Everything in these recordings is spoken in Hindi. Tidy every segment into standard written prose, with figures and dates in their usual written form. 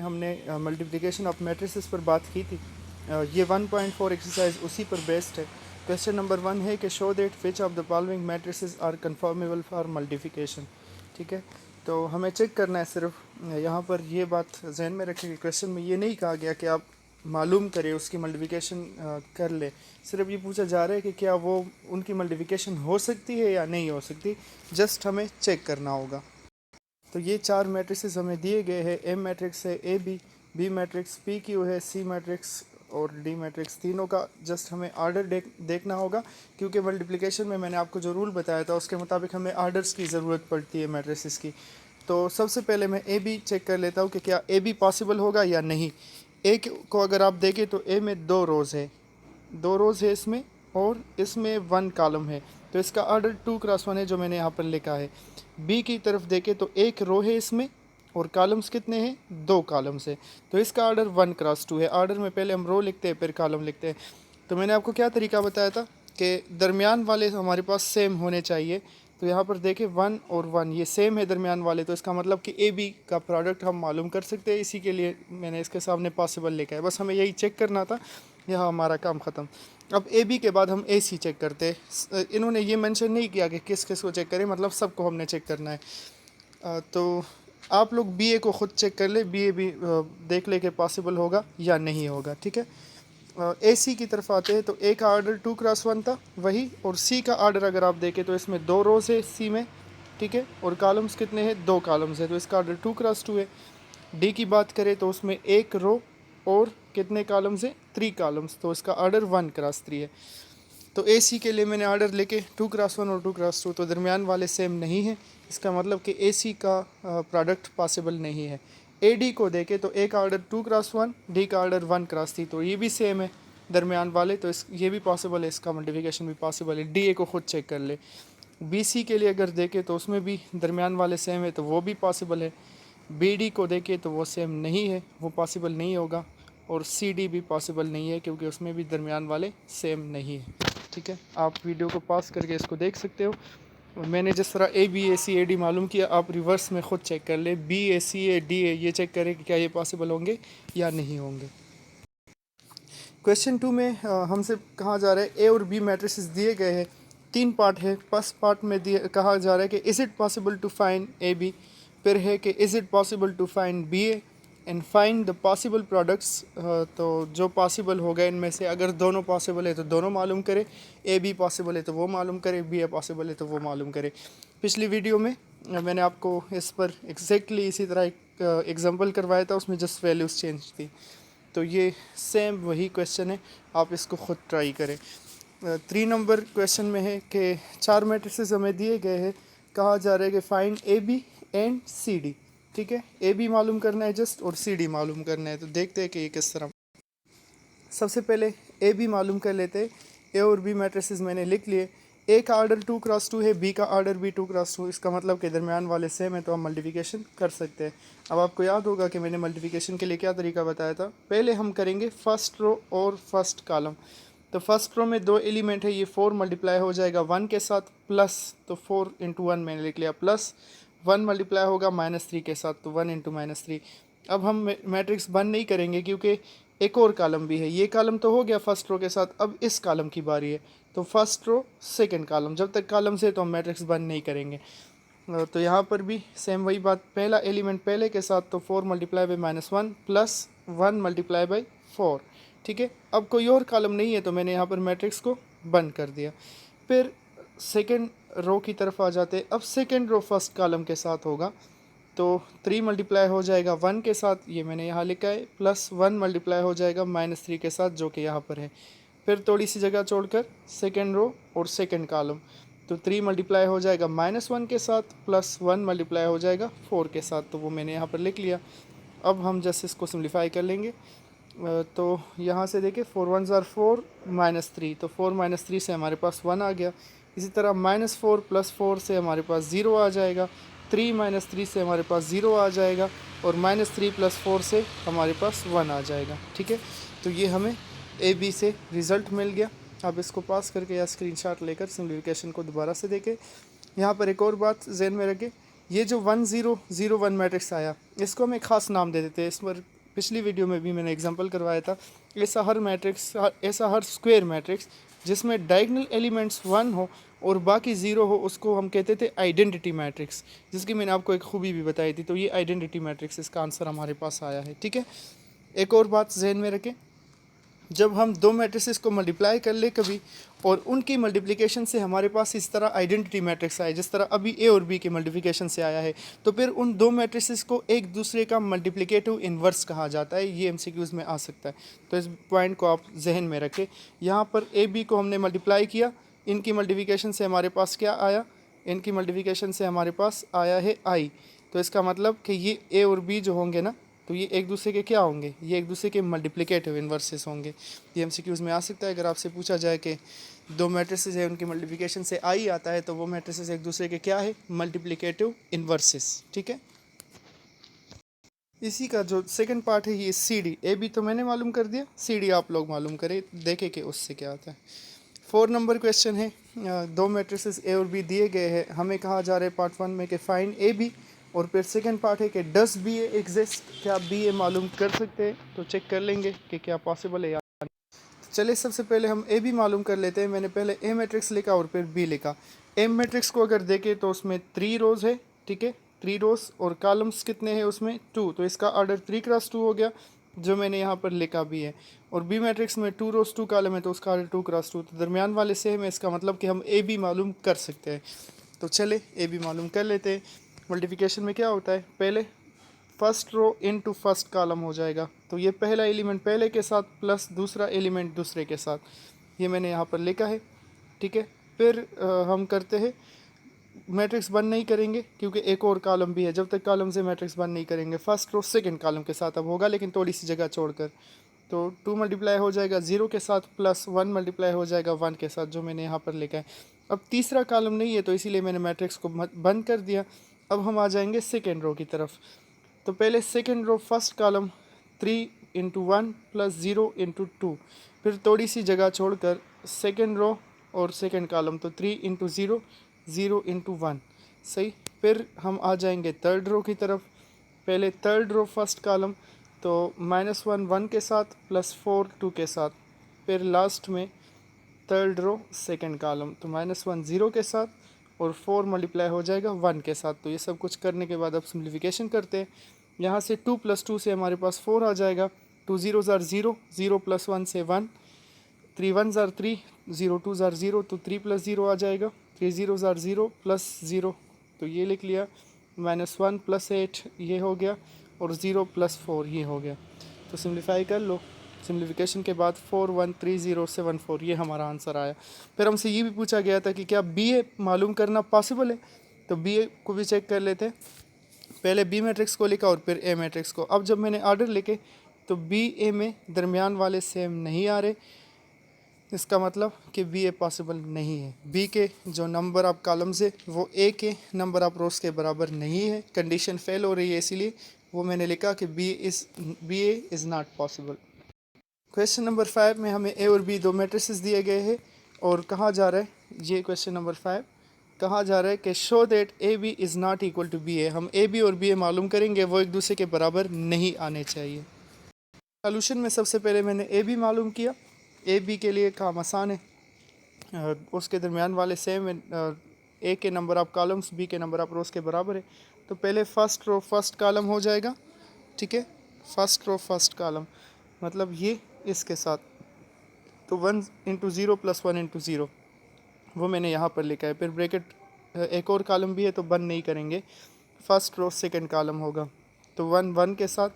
हमने मल्टीप्लिकेशन ऑफ मैट्रिसेस पर बात की थी। ये 1.4 एक्सरसाइज उसी पर बेस्ड है। क्वेश्चन नंबर 1 है कि show that which of the following matrices are conformable for multiplication. ठीक है, तो हमें चेक करना है सिर्फ यहाँ पर ये बात जहन में रखें कि क्वेश्चन में ये नहीं कहा गया कि आप मालूम करें उसकी मल्टीप्लिकेशन कर ले। सिर्फ ये पूछा जा रहा है कि क्या वो उनकी मल्टीप्लिकेशन हो सकती है या नहीं हो सकती, जस्ट हमें चेक करना होगा। तो ये चार मैट्रिसेस हमें दिए गए हैं। एम मैट्रिक्स है, A B, B matrix P Q है, सी मैट्रिक्स और डी मैट्रिक्स। तीनों का जस्ट हमें आर्डर देखना होगा, क्योंकि मल्टीप्लिकेशन में मैंने आपको जो रूल बताया था उसके मुताबिक हमें आर्डर्स की ज़रूरत पड़ती है मैट्रिसेस की। तो सबसे पहले मैं ए बी चेक कर लेता हूँ कि क्या ए बी पॉसिबल होगा या नहीं। ए को अगर आप देखें तो ए में दो रोज़ है, दो रोज़ है इसमें, और इसमें 1 कॉलम है, तो इसका ऑर्डर 2x1 है जो मैंने यहाँ पर लिखा है। बी की तरफ देखें तो एक रो है इसमें और कॉलम्स कितने हैं, 2 कॉलम्स है, तो इसका ऑर्डर 1x2 है। ऑर्डर में पहले हम रो लिखते हैं फिर कॉलम लिखते हैं। तो मैंने आपको क्या तरीका बताया था कि दरमियान वाले हमारे पास सेम होने चाहिए। तो यहाँ पर देखें 1 और 1 ये सेम है दरमियान वाले, तो इसका मतलब कि ए बी का प्रोडक्ट हम मालूम कर सकते हैं। इसी के लिए मैंने इसके सामने पॉसिबल लिखा है, बस हमें यही चेक करना था, यह हमारा काम ख़त्म। अब ए बी के बाद हम ए सी चेक करते हैं। इन्होंने ये मेंशन नहीं किया कि किस किस को चेक करें, मतलब सबको हमने चेक करना है। तो आप लोग बी ए को ख़ुद चेक कर ले, बी ए भी देख ले कि पॉसिबल होगा या नहीं होगा। ठीक है, ए सी की तरफ आते हैं। तो ए का आर्डर 2x1 था वही, और सी का आर्डर अगर आप देखें तो इसमें 2 रोज़ है सी में, ठीक है, और कॉलम्स कितने हैं, 2 कॉलम्स है, तो इसका आर्डर 2x2 है। डी की बात करें तो उसमें एक रो और कितने कॉलम्स हैं, 3 कॉलम्स, तो इसका आर्डर 1x3 है। तो ए सी के लिए मैंने आर्डर लेके 2x1 और 2x2, तो दरमियान वाले सेम नहीं है, इसका मतलब कि ए सी का प्रोडक्ट पॉसिबल नहीं है। ए डी को देखें तो ए का आर्डर 2x1, डी का आर्डर 1x3, तो ये भी सेम है दरमियान वाले, तो इस ये भी पॉसिबल है, इसका मल्टीप्लिकेशन भी पॉसिबल है। डी ए को खुद चेक कर ले। बी सी के लिए अगर देखें तो उसमें भी दरमियान वाले सेम है, तो वो भी पॉसिबल है। बी डी को देखें तो वो सेम नहीं है, वो पॉसिबल नहीं होगा। और सी डी भी पॉसिबल नहीं है, क्योंकि उसमें भी दरमियान वाले सेम नहीं है। ठीक है, आप वीडियो को पॉज करके इसको देख सकते हो। मैंने जिस तरह A B A C A D मालूम किया, आप रिवर्स में ख़ुद चेक कर ले, B A C A D A, ये चेक करें कि क्या ये पॉसिबल होंगे या नहीं होंगे। क्वेश्चन 2 में हमसे कहा जा रहा है ए और बी मैट्रिसेस दिए गए हैं। 3 पार्ट है। फर्स्ट पार्ट में दिए कहा जा रहा है कि is it possible to find A B, फिर है कि is it possible to find B A, and find the possible products. तो जो पॉसिबल हो गए इनमें से, अगर दोनों पॉसिबल है तो दोनों मालूम करें, ए बी पॉसिबल है तो वो मालूम करें, बी ए पॉसिबल है तो वो मालूम करें। पिछली वीडियो में मैंने आपको इस पर एग्जैक्टली इसी तरह एक एग्जांपल करवाया था, उसमें जस्ट वैल्यूज़ चेंज थी। तो ये सेम वही क्वेश्चन है, आप इसको ख़ुद ट्राई करें। 3 नंबर क्वेश्चन में है कि 4 मैट्रिसेस हमें दिए गए हैं, कहा जा रहा है कि find A B and C D. ठीक है, ए बी मालूम करना है जस्ट, और सी डी मालूम करना है। तो देखते हैं कि ये किस तरह। सबसे पहले ए बी मालूम कर लेते हैं। ए और बी मैट्रिसेस मैंने लिख लिए। ए का आर्डर 2x2 है, बी का आर्डर भी 2x2, इसका मतलब कि दरमियान वाले सेम है, तो हम मल्टीप्लिकेशन कर सकते हैं। अब आपको याद होगा कि मैंने मल्टीप्लिकेशन के लिए क्या तरीका बताया था। पहले हम करेंगे फर्स्ट रो और फर्स्ट कॉलम। तो फर्स्ट रो में 2 एलिमेंट है, ये 4 मल्टीप्लाई हो जाएगा 1 के साथ, प्लस, तो 4 × 1 मैंने लिख लिया, प्लस 1 मल्टीप्लाई होगा -3 के साथ, तो 1 × -3। अब हम मैट्रिक्स बंद नहीं करेंगे, क्योंकि एक और कॉलम भी है। ये कॉलम तो हो गया फर्स्ट रो के साथ, अब इस कॉलम की बारी है। तो फर्स्ट रो सेकंड कॉलम, जब तक कॉलम से तो हम मैट्रिक्स बंद नहीं करेंगे। तो यहाँ पर भी सेम वही बात, पहला एलिमेंट पहले के साथ, तो 4 multiply by -1 plus 1 multiply by 4। ठीक है, अब कोई और कॉलम नहीं है, तो मैंने यहाँ पर मैट्रिक्स को बंद कर दिया। फिर सेकेंड रो की तरफ आ जाते। अब सेकेंड रो फर्स्ट कॉलम के साथ होगा, तो 3 मल्टीप्लाई हो जाएगा 1 के साथ, ये मैंने यहाँ लिखा है, प्लस 1 मल्टीप्लाई हो जाएगा -3 के साथ, जो कि यहाँ पर है। फिर थोड़ी सी जगह छोड़कर सेकेंड रो और सेकेंड कॉलम, तो 3 मल्टीप्लाई हो जाएगा -1 के साथ, प्लस 1 मल्टीप्लाई हो जाएगा 4 के साथ, तो वो मैंने यहाँ पर लिख लिया। अब हम जस्ट इसको सिम्प्लीफाई कर लेंगे। तो यहाँ से देखिए 4 1s are 4 -3, तो 4 -3 से हमारे पास 1 आ गया। इसी तरह -4 + 4 से हमारे पास 0 आ जाएगा, 3 -3 से हमारे पास 0 आ जाएगा, और -3 + 4 से हमारे पास 1 आ जाएगा। ठीक है, तो ये हमें ए बी से रिज़ल्ट मिल गया। आप इसको पास करके या स्क्रीनशॉट लेकर सिम्प्लिफिकेशन को दोबारा से देखें। यहाँ पर एक और बात जहन में रखें, ये जो 1001 मैट्रिक्स आया, इसको हम एक ख़ास नाम दे देते हैं। इस पर पिछली वीडियो में भी मैंने एग्जांपल करवाया था। ऐसा हर मैट्रिक्स, ऐसा हर स्क्वायर मैट्रिक्स जिसमें डायगोनल एलिमेंट्स 1 हो और बाकी 0 हो, उसको हम कहते थे आइडेंटिटी मैट्रिक्स, जिसकी मैंने आपको एक खूबी भी बताई थी। तो ये आइडेंटिटी मैट्रिक्स, इसका आंसर हमारे पास आया है। ठीक है, एक और बात जहन में रखें, जब हम दो मैट्रिसेस को मल्टीप्लाई कर ले कभी, और उनकी मल्टीप्लिकेशन से हमारे पास इस तरह आइडेंटिटी मैट्रिक्स आए, जिस तरह अभी ए और बी के मल्टीप्लिकेशन से आया है, तो फिर उन दो मैट्रिसेस को एक दूसरे का मल्टीप्लिकेटिव इन्वर्स कहा जाता है। ये एमसीक्यूज़ में आ सकता है, तो इस पॉइंट को आप जहन में रखें। यहाँ पर ए बी को हमने मल्टीप्लाई किया, इनकी मल्टीप्लिकेशन से हमारे पास क्या आया, इनकी मल्टीप्लिकेशन से हमारे पास आया है आई। तो इसका मतलब कि ये ए और बी जो होंगे ना, तो ये एक दूसरे के क्या होंगे, ये एक दूसरे के मल्टीप्लिकेटिव इन्वर्सेस होंगे। ये एमसीक्यूज़ में आ सकता है। अगर आपसे पूछा जाए कि दो मैट्रिसेस है, उनकी मल्टीप्लिकेशन से आई आता है, तो वो मैट्रिसेस एक दूसरे के क्या है, मल्टीप्लिकेटिव इन्वर्सेस। ठीक है, इसी का जो सेकंड पार्ट है, ये सी डी। ए बी तो मैंने मालूम कर दिया, सी डी आप लोग मालूम करें, देखें कि उससे क्या आता है। 4 नंबर क्वेश्चन है, दो मैट्रिसेस ए और बी दिए गए हैं, हमें कहा जा रहा है पार्ट 1 में कि फाइंड ए बी, और फिर सेकंड पार्ट है कि डस बी ए एग्जिस्ट, क्या बी ए मालूम कर सकते हैं। तो चेक कर लेंगे कि क्या पॉसिबल है या नहीं। तो चलिए सबसे पहले हम ए बी मालूम कर लेते हैं। मैंने पहले ए मैट्रिक्स लिखा और फिर बी लिखा। ए मैट्रिक्स को अगर देखें तो उसमें 3 रोज़ है। ठीक है, 3 रोज़, और कॉलम्स कितने हैं उसमें 2, तो इसका ऑर्डर 3x2 हो गया, जो मैंने यहाँ पर लिखा भी है। और बी मैट्रिक्स में 2 रोज़ 2 कॉलम है, तो उसका ऑर्डर 2x2, तो दरमियान वाले सेम है। इसका मतलब कि हम ए बी मालूम कर सकते हैं। तो चले ए बी मालूम कर लेते हैं। मल्टीप्लिकेशन में क्या होता है, पहले first row into first column हो जाएगा, तो ये पहला एलिमेंट पहले के साथ प्लस दूसरा एलिमेंट दूसरे के साथ, ये मैंने यहाँ पर लिखा है। ठीक है, फिर हम करते हैं, मैट्रिक्स बंद नहीं करेंगे क्योंकि एक और कॉलम भी है, जब तक कॉलम से मैट्रिक्स बंद नहीं करेंगे। फर्स्ट रो सेकंड कॉलम के साथ अब होगा, लेकिन थोड़ी सी जगह छोड़कर। तो 2 मल्टीप्लाई हो जाएगा 0 के साथ, प्लस 1 मल्टीप्लाई हो जाएगा 1 के साथ, जो मैंने यहाँ पर लिखा है। अब तीसरा कॉलम नहीं है, तो इसीलिए मैंने मैट्रिक्स को बंद कर दिया। अब हम आ जाएंगे सेकेंड रो की तरफ। तो पहले second row first column 3 into 1 plus 0 into 2, फिर थोड़ी सी जगह छोड़कर सेकेंड रो और सेकेंड कॉलम, तो 3 इंटू 0 0 इंटू 1, सही। फिर हम आ जाएंगे थर्ड रो की तरफ। पहले थर्ड रो फर्स्ट कॉलम, तो -1 1 के साथ, +4 2 के साथ, फिर लास्ट में थर्ड रो सेकंड कॉलम, तो -1 0 के साथ, और 4 मल्टीप्लाई हो जाएगा 1 के साथ। तो ये सब कुछ करने के बाद अब सिम्प्लीफिकेशन करते हैं। यहाँ से 2 + 2 से हमारे पास 4 आ जाएगा, 2 0 ज़ार 0, 0 + 1 से 1, 3 1 ज़ार 3, 0 2 ज़ार 0, तो 3 + 0 आ जाएगा, 3 0 ज़ार 0 + 0, तो ये लिख लिया। -1 + 8 ये हो गया, और 0 + 4 ये हो गया। तो सिम्प्लीफाई कर लो। सिम्प्लीफिकेशन के बाद 413074 ये हमारा आंसर आया। फिर हमसे ये भी पूछा गया था कि क्या बी ए मालूम करना पॉसिबल है, तो बी ए को भी चेक कर लेते हैं। पहले बी मैट्रिक्स को लिखा और फिर ए मैट्रिक्स को। अब जब मैंने ऑर्डर लिखे, तो बी ए में दरमियान वाले सेम नहीं आ रहे, इसका मतलब कि बी ए पॉसिबल नहीं है। बी के जो नंबर ऑफ कॉलम्स है वो ए के नंबर ऑफ रोज के बराबर नहीं है, कंडीशन फेल हो रही है, इसीलिए वो मैंने लिखा कि B A is not possible. Question number 5 में हमें ए और बी दो मैट्रिसेस दिए गए हैं, और कहा जा रहा है, ये क्वेश्चन नंबर 5 कहा जा रहा है कि show that A B is not equal to B A. हम ए बी और बी ए मालूम करेंगे, वो एक दूसरे के बराबर नहीं आने चाहिए। सोल्यूशन में सबसे पहले मैंने ए बी मालूम किया। ए बी के लिए काम आसान है, उसके दरमियान वाले सेम है, ए के नंबर ऑफ कॉलम्स बी के नंबर ऑफ रोज़ के बराबर है। तो पहले फर्स्ट रो फर्स्ट कॉलम हो जाएगा। ठीक है, फर्स्ट रो फर्स्ट कॉलम मतलब ये इसके साथ, तो 1 इंटू 0 + 1 इंटू 0 वो मैंने यहाँ पर लिखा है। फिर ब्रैकेट, एक और कॉलम भी है तो बंद नहीं करेंगे, फर्स्ट रो सेकंड कॉलम होगा, तो 1 1 के साथ,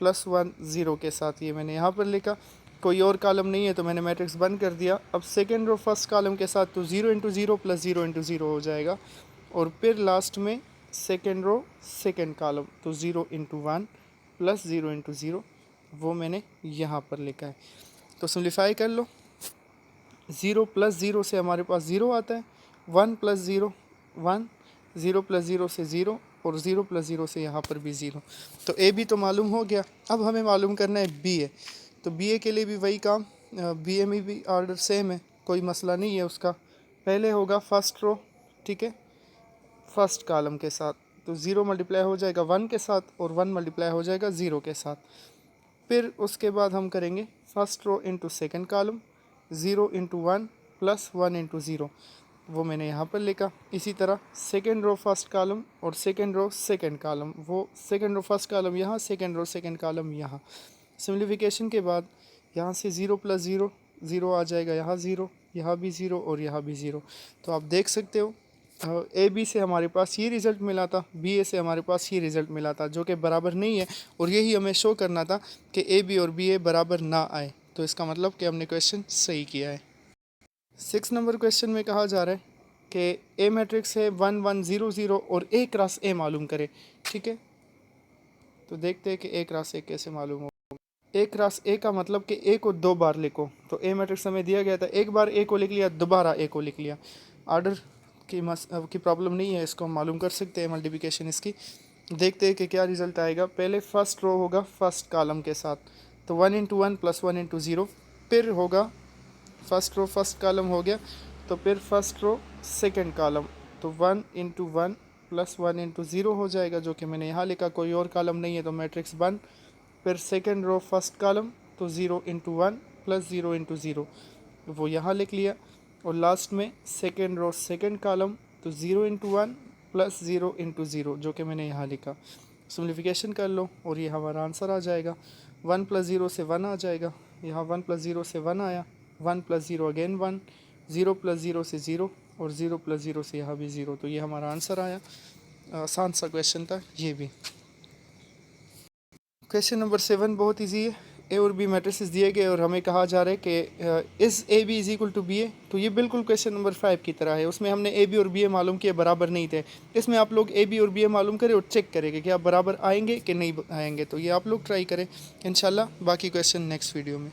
+1 0 के साथ, ये मैंने यहाँ पर लिखा। कोई और कॉलम नहीं है तो मैंने मैट्रिक्स बंद कर दिया। अब सेकेंड रो फर्स्ट कॉलम के साथ, तो 0 इंटू 0 + 0 इंटू 0 हो जाएगा, और फिर लास्ट में सेकेंड रो सेकेंड कॉलम, तो 0 इंटू 1 + 0 इंटू 0 वो मैंने यहाँ पर लिखा है। तो सिम्प्लीफाई कर लो। 0 + 0 से हमारे पास 0 आता है, 1 + 0 1, 0 + 0 से 0, और 0 + 0 से यहाँ पर भी 0। तो ए बी तो मालूम हो गया। अब हमें मालूम करना है बी ए। तो बी ए के लिए भी वही काम, बी ए में भी ऑर्डर सेम है, कोई मसला नहीं है उसका। पहले होगा फर्स्ट रो, ठीक है, फर्स्ट कॉलम के साथ, तो 0 मल्टीप्लाई हो जाएगा 1 के साथ और 1 मल्टीप्लाई हो जाएगा 0 के साथ। फिर उसके बाद हम करेंगे first row into second column, 0 into 1 plus 1 into 0, वो मैंने यहाँ पर लिखा। इसी तरह सेकेंड रो फर्स्ट कॉलम और सेकेंड रो सेकेंड कॉलम, वो सेकेंड रो फर्स्ट कॉलम यहाँ, सेकेंड रो सेकेंड कॉलम यहाँ। सिम्प्लीफिकेशन के बाद यहाँ से 0 प्लस 0 0 आ जाएगा, यहाँ 0, यहाँ भी 0 और यहाँ भी 0। तो आप देख सकते हो ए बी से हमारे पास ये रिज़ल्ट मिला था, बी ए से हमारे पास ये रिज़ल्ट मिला था, जो कि बराबर नहीं है। और यही हमें शो करना था कि ए बी और बी ए बराबर ना आए। तो इसका मतलब कि हमने क्वेश्चन सही किया है। 6 नंबर क्वेश्चन में कहा जा रहा है कि ए मैट्रिक्स है 1 1 0 0 और ए क्रॉस ए मालूम करे। ठीक है, तो देखते हैं कि ए क्रॉस ए कैसे मालूम हो। ए क्रॉस ए का मतलब कि ए को 2 बार लिखो। तो ए मैट्रिक्स हमें दिया गया था, एक बार ए को लिख लिया, दोबारा ए को लिख लिया। आर्डर की प्रॉब्लम नहीं है, इसको हम मालूम कर सकते हैं मल्टीप्लिकेशन इसकी। देखते हैं कि क्या रिज़ल्ट आएगा। पहले फर्स्ट रो होगा फर्स्ट कॉलम के साथ, तो 1 इंटू 1 प्लस 1 इंटू 0। फिर होगा फर्स्ट रो फर्स्ट कॉलम हो गया, तो फिर फर्स्ट रो सेकंड कॉलम, तो 1 इंटू 1 प्लस 1 इंटू 0 हो जाएगा, जो कि मैंने यहाँ लिखा, कोई और कॉलम नहीं है तो मैट्रिक्स 1। फिर सेकंड रो फर्स्ट कॉलम, तो 0 इंटू 1 प्लस 0 इंटू 0, वो यहाँ लिख लिया। और लास्ट में सेकेंड रो सेकेंड कॉलम, तो 0 इंटू 1 प्लस 0 इंटू 0, जो कि मैंने यहाँ लिखा। सिम्प्लीफिकेशन कर लो और ये हमारा आंसर आ जाएगा। 1 प्लस 0 से 1 आ जाएगा, यहाँ 1 प्लस 0 से 1 आया, 1 प्लस 0 अगेन 1, 0 प्लस 0 से 0 और 0 प्लस 0 से यहाँ भी 0। तो ये हमारा आंसर आया। आसान सा क्वेश्चन था ये भी। क्वेश्चन नंबर 7 बहुत इजी है। ए और बी मैट्रिसेस दिए गए और हमें कहा जा रहा है कि is A B is equal to B A. तो ये बिल्कुल क्वेश्चन नंबर 5 की तरह है। उसमें हमने ए बी और बी ए मालूम किए, बराबर नहीं थे। इसमें आप लोग ए बी और बी ए मालूम करें और चेक करेंगे कि आप बराबर आएंगे कि नहीं आएंगे। तो ये आप लोग ट्राई करें इंशाल्लाह। बाकी क्वेश्चन नेक्स्ट वीडियो में।